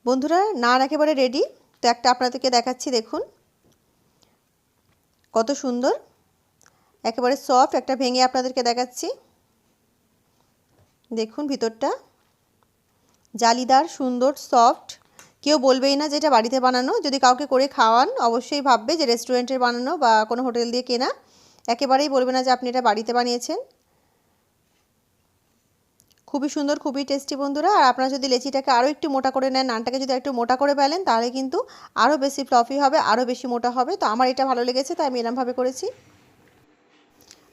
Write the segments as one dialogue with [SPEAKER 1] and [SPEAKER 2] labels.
[SPEAKER 1] বন্ধুরা নান একেবারে রেডি। তো একটা আপনাদেরকে দেখাচ্ছি, দেখুন কত সুন্দর, একেবারে সফট। একটা ভেঙে আপনাদেরকে দেখাচ্ছি, দেখুন ভিতরটা জালিদার, সুন্দর, সফট। কেউ বলবেই না যে এটা বাড়িতে বানানো। যদি কাউকে করে খাওয়ান অবশ্যই ভাববে যে রেস্টুরেন্টের বানানো বা কোনো হোটেল দিয়ে কেনা। একেবারেই বলবে না যে আপনি এটা বাড়িতে বানিয়েছেন। খুবই সুন্দর, খুবই টেস্টি বন্ধুরা। আর আপনারা যদি লেচিটাকে আরও একটু মোটা করে নেন, নানটাকে যদি একটু মোটা করে ফেলেন, তাহলে কিন্তু আরও বেশি ফ্লফি হবে, আরও বেশি মোটা হবে। তো আমার এটা ভালো লেগেছে, তাই আমি এরমভাবে করেছি।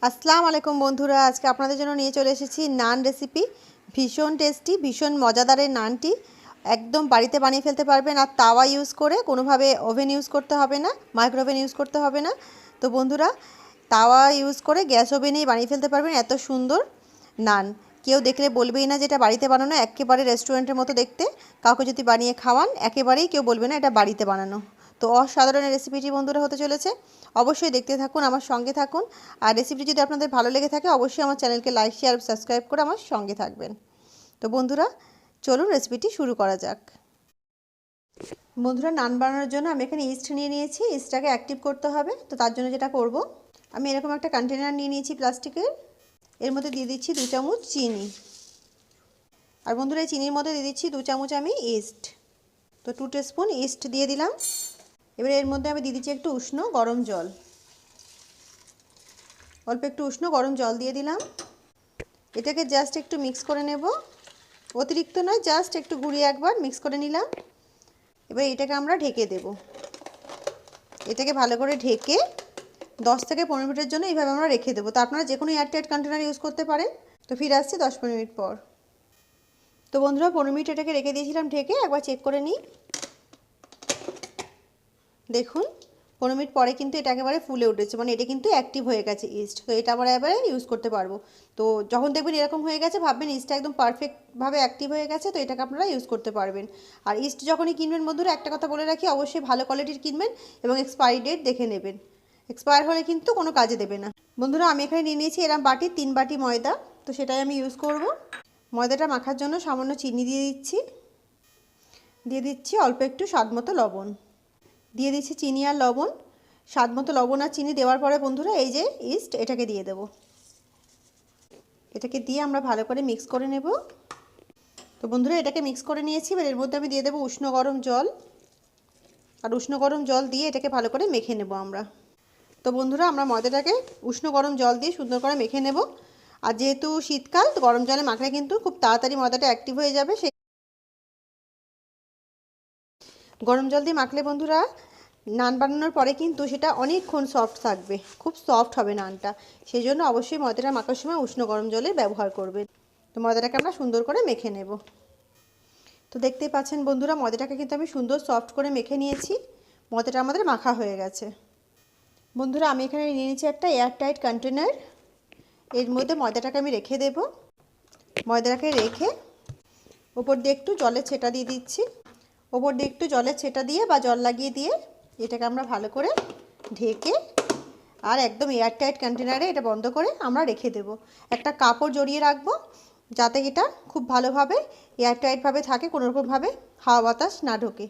[SPEAKER 1] আসসালামু আলাইকুম বন্ধুরা, আজকে আপনাদের জন্য নিয়ে চলে এসেছি নান রেসিপি। ভীষণ টেস্টি, ভীষণ মজাদারের নানটি একদম বাড়িতে বানিয়ে ফেলতে পারবেন। আর তাওয়া ইউজ করে, কোনোভাবে ওভেন ইউজ করতে হবে না, মাইক্রোওভেন ইউজ করতে হবে না। তো বন্ধুরা, তাওয়া ইউজ করে গ্যাস ওভেনেই বানিয়ে ফেলতে পারবেন এত সুন্দর নান। কেউ দেখলে বলবেই না যে এটা বাড়িতে বানানো, একেবারে রেস্টুরেন্টের মতো দেখতে। কাউকে যদি বানিয়ে খাওয়ান, একেবারেই কেউ বলবে না এটা বাড়িতে বানানো। তো অসাধারণ রেসিপিটি বন্ধুরা হতে চলেছে। অবশ্যই দেখতে থাকুন, আমার সঙ্গে থাকুন। আর রেসিপিটি যদি আপনাদের ভালো লেগে থাকে, অবশ্যই আমার চ্যানেলকে লাইক, শেয়ার, সাবস্ক্রাইব করে আমার সঙ্গে থাকবেন। তো বন্ধুরা, চলুন রেসিপিটি শুরু করা যাক। বন্ধুরা, নান বানানোর জন্য আমি এখানে ইস্ট নিয়ে নিয়েছি। ইস্টটাকে অ্যাক্টিভ করতে হবে। তো তার জন্য যেটা করব, আমি এরকম একটা কন্টেনার নিয়ে নিয়েছি প্লাস্টিকের। এর মধ্যে দিয়ে দিচ্ছি 2 চামচ চিনি। আর বন্ধুরা, এই চিনির মধ্যে দিয়ে দিচ্ছি 2 চামচ আমি ইস্ট। তো 2 টিস্পুন ইস্ট দিয়ে দিলাম। এবার এর মধ্যে আমি দিয়ে দিচ্ছি একটু উষ্ণ গরম জল। অল্প একটু উষ্ণ গরম জল দিয়ে দিলাম। এটাকে জাস্ট একটু মিক্স করে নেব, অতিরিক্ত নয়, জাস্ট একটু ঘুরিয়ে একবার মিক্স করে নিলাম। এবার এটাকে আমরা ঢেকে দেব। এটাকে ভালো করে ঢেকে 10 থেকে 15 মিনিটের জন্য এইভাবে আমরা রেখে দেবো। তো আপনারা যে কোনো এয়ারটাইট কন্টেনার ইউজ করতে পারেন। তো ফিরে আসছি 10-15 মিনিট পর। তো বন্ধুরা, 15 মিনিট এটাকে রেখে দিয়েছিলাম ঢেকে। একবার চেক করে নিই, দেখুন 15 মিনিট পরে কিন্তু এটা একেবারে ফুলে উঠেছে, মানে এটা কিন্তু অ্যাক্টিভ হয়ে গেছে ইস্ট। তো এটা আমরা এবারে ইউজ করতে পারবো। তো যখন দেখবেন এরকম হয়ে গেছে, ভাববেন ইস্টটা একদম পারফেক্টভাবে অ্যাক্টিভ হয়ে গেছে। তো এটাকে আপনারা ইউজ করতে পারবেন। আর ইস্ট যখনই কিনবেন বন্ধুরা, একটা কথা বলে রাখি, অবশ্যই ভালো কোয়ালিটির কিনবেন এবং এক্সপায়ারি ডেট দেখে নেবেন। এক্সপায়ার হলে কিন্তু কোনো কাজে দেবে না। বন্ধুরা, আমি এখানে নিয়ে নিয়েছি এরম বাটি 3 বাটি ময়দা। তো সেটাই আমি ইউজ করব। ময়দাটা মাখার জন্য সামান্য চিনি দিয়ে দিচ্ছি। দিয়ে দিচ্ছি অল্প একটু স্বাদ মতো লবণ। দিয়ে দিচ্ছি চিনি আর লবণ। স্বাদ মতো লবণ আর চিনি দেওয়ার পরে বন্ধুরা, এই যে ইস্ট, এটাকে দিয়ে দেব। এটাকে দিয়ে আমরা ভালো করে মিক্স করে নেব। তো বন্ধুরা, এটাকে মিক্স করে নিয়েছি। এবার এর মধ্যে আমি দিয়ে দেবো উষ্ণ গরম জল। আর উষ্ণ গরম জল দিয়ে এটাকে ভালো করে মেখে নেব আমরা। তো বন্ধুরা, আমরা ময়দাটাকে উষ্ণ গরম জল দিয়ে সুন্দর করে মেখে নেব। আর যেহেতু শীতকাল, তো গরম জলে মাখলে কিন্তু খুব তাড়াতাড়ি ময়দাটা অ্যাক্টিভ হয়ে যাবে। সেই গরম জল দিয়ে মাখলে বন্ধুরা, নান বানানোর পরে কিন্তু সেটা অনেকক্ষণ সফট থাকবে, খুব সফট হবে নানটা। সেই জন্য অবশ্যই ময়দাটা মাখার সময় উষ্ণ গরম জলের ব্যবহার করবেন। তো ময়দাটাকে আমরা সুন্দর করে মেখে নেব। তো দেখতেই পাচ্ছেন বন্ধুরা, ময়দাটাকে কিন্তু আমি সুন্দর সফট করে মেখে নিয়েছি। ময়দাটা আমাদের মাখা হয়ে গেছে। বন্ধুরা, আমি এখানে নিয়ে নিয়েছি একটা এয়ারটাইট কন্টেনার। এর মধ্যে ময়দাটাকে আমি রেখে দেব। ময়দাটাকে রেখে ওপর দিয়ে একটু জলের ছেটা দিয়ে দিচ্ছি। ওপর দিয়ে একটু জলের ছেটা দিয়ে বা জল লাগিয়ে দিয়ে এটাকে আমরা ভালো করে ঢেকে আর একদম এয়ারটাইট কন্টেনারে এটা বন্ধ করে আমরা রেখে দেব। একটা কাপড় জড়িয়ে রাখবো, যাতে এটা খুব ভালোভাবে এয়ারটাইটভাবে থাকে, কোনোরকমভাবে হাওয়া বাতাস না ঢোকে।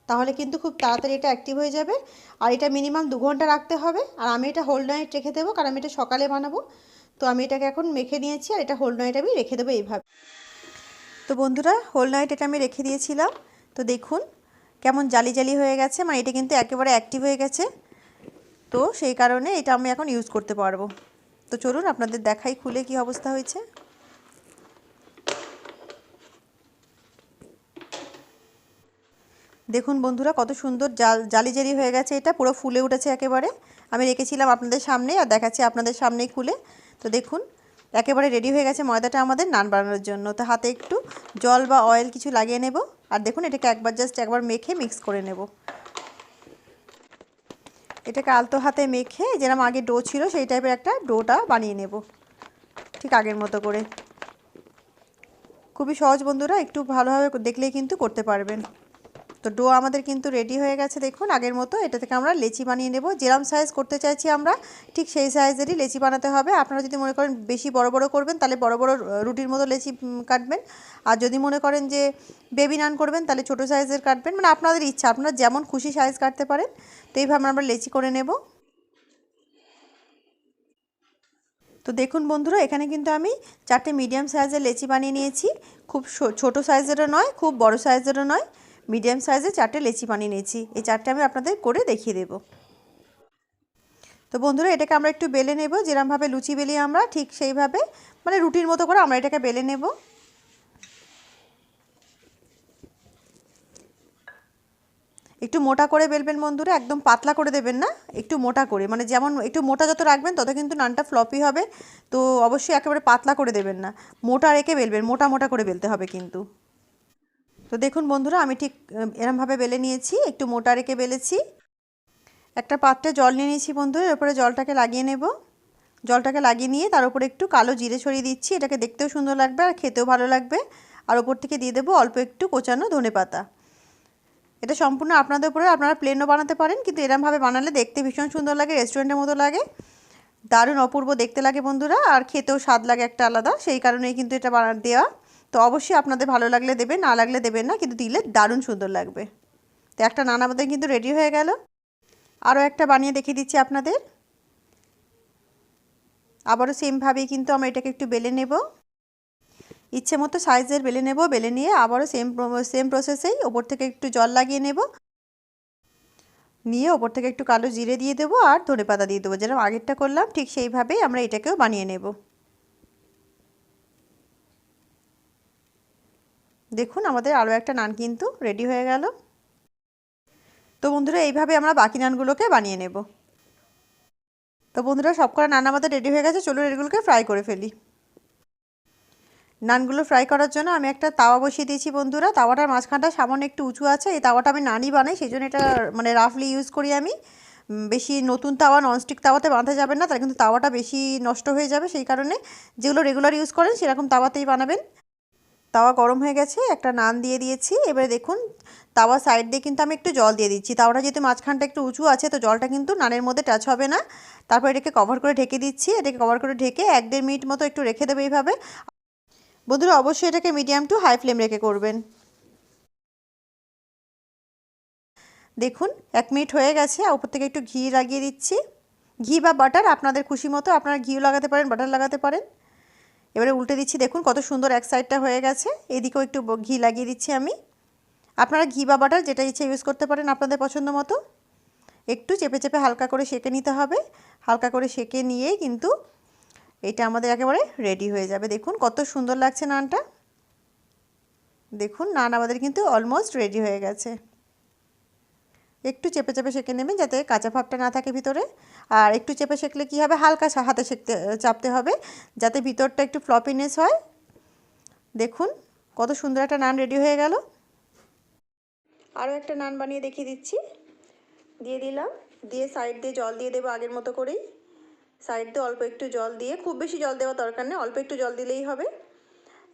[SPEAKER 1] তাহলে কিন্তু খুব তাড়াতাড়ি এটা অ্যাক্টিভ হয়ে যাবে। আর এটা মিনিমাম 2 ঘন্টা রাখতে হবে। আর আমি এটা হোল নাইট রেখে দেবো, কারণ আমি এটা সকালে বানাবো। তো আমি এটাকে এখন মেখে নিয়েছি, আর এটা হোল নাইট আমি রেখে দেবো এইভাবে। তো বন্ধুরা, হোল নাইট এটা আমি রেখে দিয়েছিলাম। তো দেখুন কেমন জালি জালি হয়ে গেছে, মানে এটা কিন্তু একেবারে অ্যাক্টিভ হয়ে গেছে। তো সেই কারণে এটা আমি এখন ইউজ করতে পারবো। তো চলুন আপনাদের দেখাই খুলে কি অবস্থা হয়েছে। দেখুন বন্ধুরা, কত সুন্দর জালি জালি হয়ে গেছে, এটা পুরো ফুলে উঠেছে একেবারে। আমি রেখেছিলাম আপনাদের সামনেই, আর দেখাচ্ছি আপনাদের সামনেই খুলে। তো দেখুন একেবারে রেডি হয়ে গেছে ময়দাটা আমাদের নান বানানোর জন্য। তো হাতে একটু জল বা অয়েল কিছু লাগিয়ে নেব। আর দেখুন এটাকে একবার মেখে মিক্স করে নেব। এটাকে আলতো হাতে মেখে, যেরকম আগে ডো ছিল সেই টাইপের একটা ডোটা বানিয়ে নেব, ঠিক আগের মতো করে। খুবই সহজ বন্ধুরা, একটু ভালোভাবে দেখলেই কিন্তু করতে পারবেন। তো ডো আমাদের কিন্তু রেডি হয়ে গেছে দেখুন আগের মতো। এটা থেকে আমরা লেচি বানিয়ে নেব। যেরকম সাইজ করতে চাইছি আমরা ঠিক সেই সাইজেরই লেচি বানাতে হবে। আপনারা যদি মনে করেন বেশি বড় বড় করবেন তাহলে বড় বড় রুটির মতো লেচি কাটবেন, আর যদি মনে করেন যে বেবি নান করবেন তাহলে ছোটো সাইজের কাটবেন, মানে আপনাদের ইচ্ছা, আপনারা যেমন খুশি সাইজ কাটতে পারেন। তো এইভাবে আমরা লেচি করে নেব। তো দেখুন বন্ধুরা, এখানে কিন্তু আমি 4টে মিডিয়াম সাইজের লেচি বানিয়ে নিয়েছি। খুব ছোটো সাইজেরও নয়, খুব বড় সাইজেরও নয়, মিডিয়াম সাইজে 4টে লেচি বানিয়ে নিয়েছি। এই 4টে আমি আপনাদের করে দেখিয়ে দেব। তো বন্ধুরা, এটাকে আমরা একটু বেলে নেব। যেরকমভাবে লুচি বেলি আমরা ঠিক সেইভাবে, মানে রুটির মতো করে আমরা এটাকে বেলে নেব। একটু মোটা করে বেলবেন বন্ধুরা, একদম পাতলা করে দেবেন না, একটু মোটা করে, মানে যেমন একটু মোটা যত রাখবেন তত কিন্তু নানটা ফ্লপি হবে। তো অবশ্যই একেবারে পাতলা করে দেবেন না, মোটা রেখে বেলবেন, মোটা মোটা করে বেলতে হবে কিন্তু। তো দেখুন বন্ধুরা, আমি ঠিক এরমভাবে বেলে নিয়েছি, একটু মোটা রেখে বেলেছি। একটা পাত্রে জল নিয়ে নিয়েছি বন্ধুরা, এর উপরে জলটাকে লাগিয়ে নেব। জলটাকে লাগিয়ে নিয়ে তার উপরে একটু কালো জিরে ছড়িয়ে দিচ্ছি, এটাকে দেখতেও সুন্দর লাগবে আর খেতেও ভালো লাগবে। আর ওপর থেকে দিয়ে দেবো অল্প একটু কোচানো ধনেপাতা। এটা সম্পূর্ণ আপনাদের উপরে, আপনারা প্লেনও বানাতে পারেন, কিন্তু এরমভাবে বানালে দেখতে ভীষণ সুন্দর লাগে, রেস্টুরেন্টের মতো লাগে, দারুণ অপূর্ব দেখতে লাগে বন্ধুরা, আর খেতেও স্বাদ লাগে একটা আলাদা, সেই কারণেই কিন্তু এটা দেওয়া। তো অবশ্যই আপনাদের ভালো লাগলে দেবেন, না লাগলে দেবেন না, কিন্তু দিলে দারুণ সুন্দর লাগবে। তো একটা নান আমাদের কিন্তু রেডি হয়ে গেল। আরও একটা বানিয়ে দেখিয়ে দিচ্ছি আপনাদের। আবারও সেমভাবেই কিন্তু আমরা এটাকে একটু বেলে নেব, ইচ্ছে মতো সাইজের বেলে নেব। বেলে নিয়ে আবারও সেম প্রসেসেই ওপর থেকে একটু জল লাগিয়ে নেব, নিয়ে ওপর থেকে একটু কালো জিরে দিয়ে দেবো আর ধনেপাতা দিয়ে দেবো। যেরকম আগেরটা করলাম ঠিক সেইভাবেই আমরা এটাকেও বানিয়ে নেব। দেখুন আমাদের আরও একটা নান কিন্তু রেডি হয়ে গেল। তো বন্ধুরা, এইভাবে আমরা বাকি নানগুলোকে বানিয়ে নেব। তো বন্ধুরা, সব কটা নান আমাদের রেডি হয়ে গেছে, চলুন এগুলোকে ফ্রাই করে ফেলি। নানগুলো ফ্রাই করার জন্য আমি একটা তাওয়া বসিয়ে দিয়েছি বন্ধুরা। তাওয়াটার মাঝখানটা সামান্য একটু উঁচু আছে। এই তাওয়াটা আমি নানই বানাই, সেই জন্য এটা মানে রাফলি ইউজ করি আমি। বেশি নতুন তাওয়া, ননস্টিক তাওয়াতে বানাতে যাবেন না, তাহলে কিন্তু তাওয়াটা বেশি নষ্ট হয়ে যাবে। সেই কারণে যেগুলো রেগুলার ইউজ করেন সেরকম তাওয়াতেই বানাবেন। তাওয়া গরম হয়ে গেছে, একটা নান দিয়ে দিয়েছি। এবারে দেখুন তাওয়া সাইড দিয়ে কিন্তু আমি একটু জল দিয়ে দিচ্ছি। তাওয়াটা যেহেতু মাঝখানটা একটু উঁচু আছে, তো জলটা কিন্তু নানের মধ্যে টাচ হবে না। তারপর এটাকে কভার করে ঢেকে দিচ্ছি। এটাকে কভার করে ঢেকে 1-1.5 মিনিট মতো একটু রেখে দেবো এইভাবে। বন্ধুরা, অবশ্যই এটাকে মিডিয়াম টু হাই ফ্লেম রেখে করবেন। দেখুন 1 মিনিট হয়ে গেছে, উপর থেকে একটু ঘি লাগিয়ে দিচ্ছি। ঘি বা বাটার আপনাদের খুশি মতো, আপনারা ঘিও লাগাতে পারেন, বাটার লাগাতে পারেন। এবারে উল্টে দিচ্ছি, দেখুন কত সুন্দর এক সাইডটা হয়ে গেছে। এদিকেও একটু ঘি লাগিয়ে দিচ্ছি আমি। আপনারা ঘি বা বাটার যেটা ইচ্ছে ইউজ করতে পারেন আপনাদের পছন্দ মতো। একটু চেপে চেপে হালকা করে সেঁকে নিতে হবে। হালকা করে সেঁকে নিয়ে কিন্তু এটা আমাদের একেবারে রেডি হয়ে যাবে। দেখুন কত সুন্দর লাগছে নানটা। দেখুন নান আমাদের কিন্তু অলমোস্ট রেডি হয়ে গেছে। একটু চেপে চেপে সেঁকে নেবেন যাতে কাঁচা ভাবটা না থাকে ভিতরে। আর একটু চেপে সেঁকলে কী হবে, হালকা হাতে চাপতে হবে যাতে ভিতরটা একটু ফ্লপিনেস হয়। দেখুন কত সুন্দর একটা নান রেডি হয়ে গেল। আরও একটা নান বানিয়ে দেখিয়ে দিচ্ছি। দিয়ে দিলাম, দিয়ে সাইড দিয়ে জল দিয়ে দেবো আগের মতো করেই। সাইড দিয়ে অল্প একটু জল দিয়ে, খুব বেশি জল দেওয়ার দরকার নেই, অল্প একটু জল দিলেই হবে।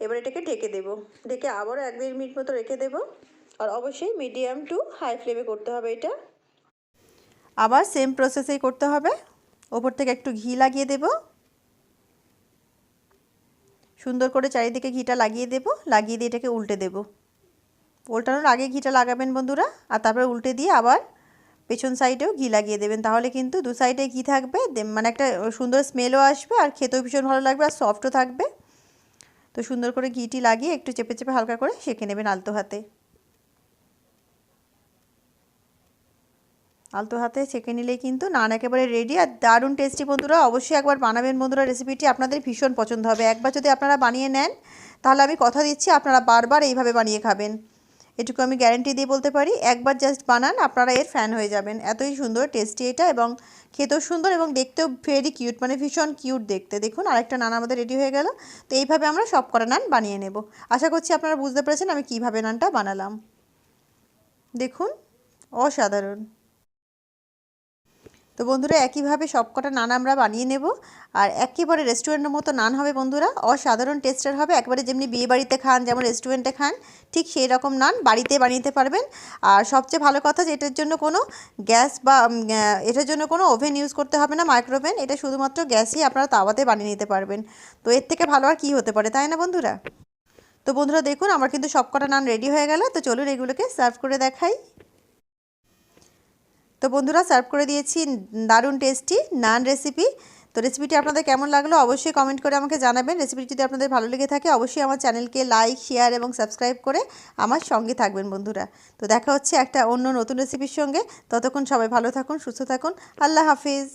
[SPEAKER 1] এবার এটাকে ঢেকে দেবো, ঢেকে আবারও 1-1.5 মিনিট মতো রেখে দেবো। আর অবশ্যই মিডিয়াম টু হাই ফ্লেমে করতে হবে এটা। আবার সেম প্রসেসেই করতে হবে। ওপর থেকে একটু ঘি লাগিয়ে দেব, সুন্দর করে চারিদিকে ঘিটা লাগিয়ে দেব। লাগিয়ে দিয়ে এটাকে উল্টে দেব। উল্টানোর আগে ঘিটা লাগাবেন বন্ধুরা, আর তারপরে উল্টে দিয়ে আবার পেছন সাইডেও ঘি লাগিয়ে দেবেন। তাহলে কিন্তু দু সাইডে ঘি থাকবে, মানে একটা সুন্দর স্মেলও আসবে আর খেতেও ভীষণ ভালো লাগবে আর সফটও থাকবে। তো সুন্দর করে ঘিটি লাগিয়ে একটু চেপে চেপে হালকা করে সেঁকে নেবেন আলতো হাতে। আলতো হাতে সেঁকে নিলেই কিন্তু নান একেবারে রেডি আর দারুণ টেস্টি। বন্ধুরা অবশ্যই একবার বানাবেন বন্ধুরা, রেসিপিটি আপনাদের ভীষণ পছন্দ হবে। একবার যদি আপনারা বানিয়ে নেন তাহলে আমি কথা দিচ্ছি আপনারা বারবার এইভাবে বানিয়ে খাবেন, এটুকু আমি গ্যারেন্টি দিয়ে বলতে পারি। একবার জাস্ট বানান, আপনারা এর ফ্যান হয়ে যাবেন। এতই সুন্দর টেস্টি এটা, এবং খেতেও সুন্দর এবং দেখতেও ভেরি কিউট, মানে ভীষণ কিউট দেখতে। দেখুন আরেকটা নান আমাদের রেডি হয়ে গেল। তো এইভাবে আমরা সব কটা নান বানিয়ে নেব। আশা করছি আপনারা বুঝতে পেরেছেন আমি কীভাবে নানটা বানালাম। দেখুন অসাধারণ। তো বন্ধুরা একইভাবে সবকটা নান আমরা বানিয়ে নেব। আর একেবারে রেস্টুরেন্টের মতো নান হবে বন্ধুরা, অসাধারণ টেস্টের হবে। একবারে যেমনি বিয়ে বাড়িতে খান, যেমন রেস্টুরেন্টে খান, ঠিক সেই রকম নান বাড়িতে বানিয়ে পারবেন। আর সবচেয়ে ভালো কথা যে এটার জন্য কোনো গ্যাস বা এটার জন্য কোনো ওভেন ইউজ করতে হবে না, মাইক্রোওভেন। এটা শুধুমাত্র গ্যাসই আপনারা তাওয়াতে বানিয়ে নিতে পারবেন। তো এর থেকে ভালো আর কী হতে পারে, তাই না বন্ধুরা? তো বন্ধুরা দেখুন আমার কিন্তু সবকটা নান রেডি হয়ে গেল। তো চলুন এগুলোকে সার্ভ করে দেখাই। তো বন্ধুরা সার্ভ করে দিয়েছি দারুণ টেস্টি নান রেসিপি। তো রেসিপিটি আপনাদের কেমন লাগলো অবশ্যই কমেন্ট করে আমাকে জানাবেন। রেসিপিটি যদি আপনাদের ভালো লেগে থাকে অবশ্যই আমার চ্যানেলকে লাইক, শেয়ার এবং সাবস্ক্রাইব করে আমার সঙ্গে থাকবেন বন্ধুরা। তো দেখা হচ্ছে একটা অন্য নতুন রেসিপির সঙ্গে। ততক্ষণ সবাই ভালো থাকুন, সুস্থ থাকুন। আল্লাহ হাফিজ।